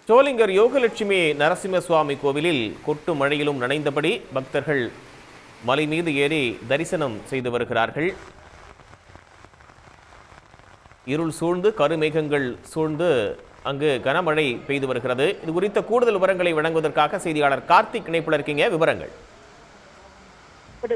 சோளிங்கர் யோகலட்சுமி நரசிம்ம சுவாமி கோவிலில் கொட்டு மழையிலும் நனைந்தபடி பக்தர்கள் மலை மீது ஏறி தரிசனம் செய்து வருகிறார்கள். இருள் சூழ்ந்து கருமேகங்கள் சூழ்ந்து அங்கு கனமழை பெய்து வருகிறது. இது குறித்த கூடுதல் விவரங்களை வழங்குவதற்காக செய்தியாளர் கார்த்திக் இணைப்புல இருக்கீங்க. விவரங்கள்.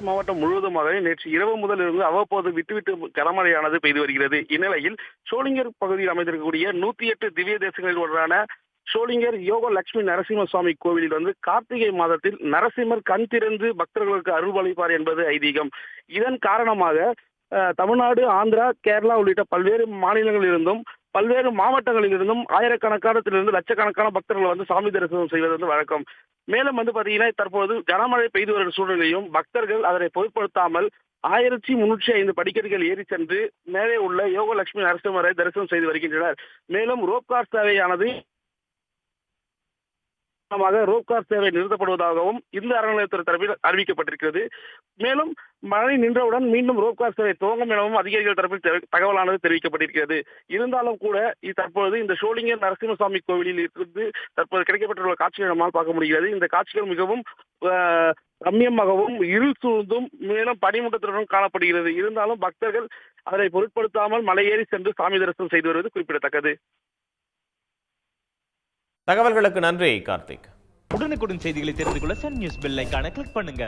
மாவட்டம் முழுவதுமாக நேற்று இரவு முதல் இருந்து அவ்வப்போது விட்டுவிட்டு கனமழையானது பெய்து வருகிறது. இந்நிலையில் சோளிங்கர் பகுதியில் அமைந்திருக்கக்கூடிய 108 திவ்ய தேசங்களில் ஒன்றான சோளிங்கர் யோக லட்சுமி நரசிம்ம சுவாமி கோவிலில் கார்த்திகை மாதத்தில் நரசிம்மர் கண் திறந்து பக்தர்களுக்கு அருள்வளிப்பார் என்பது ஐதீகம். இதன் காரணமாக தமிழ்நாடு, ஆந்திரா, கேரளா உள்ளிட்ட பல்வேறு மாநிலங்களில் இருந்தும் பல்வேறு மாவட்டங்களில் இருந்தும் ஆயிரக்கணக்கானத்திலிருந்து லட்சக்கணக்கான பக்தர்கள் சாமி தரிசனம் செய்வது வழக்கம். மேலும் பாத்தீங்கன்னா தற்போது கனமழை பெய்து வரும் சூழ்நிலையும் பக்தர்கள் அதனை பொருட்படுத்தாமல் 1305 படிக்கட்டுகள் ஏறி சென்று மேலே உள்ள யோக லட்சுமி நரசிம்மரை தரிசனம் செய்து வருகின்றனர். மேலும் ரோப்கார் சேவையானது ரோப்கார் சேவை நிறுத்தப்படுவதாகவும் இந்த அறநிலையத்துறை தரப்பில் அறிவிக்கப்பட்டிருக்கிறது. மேலும் மழை நின்றவுடன் மீண்டும் ரோப்கார் சேவை துவங்கும் எனவும் அதிகாரிகள் தரப்பில் தகவலானது தெரிவிக்கப்பட்டிருக்கிறது. இருந்தாலும் கூட தற்போது இந்த சோளிங்கர் நரசிம்மசாமி கோவிலில் இருந்து தற்போது கிடைக்கப்பட்டுள்ள காட்சிகள் நம்மால் பார்க்க முடிகிறது. இந்த காட்சிகள் மிகவும் ரம்யமாகவும் இருள் சூழ்ந்தும் மேலும் பனிமூட்டத்துடன் காணப்படுகிறது. இருந்தாலும் பக்தர்கள் அதனை பொருட்படுத்தாமல் மலையேறி சென்று சாமி தரிசனம் செய்து வருவது குறிப்பிடத்தக்கது. தகவல்களுக்கு நன்றி கார்த்திக். உடனுக்குடன் செய்திகளை தெரிந்து கொள்ள சன் நியூஸ் பெல் ஐகானை கிளிக் பண்ணுங்க.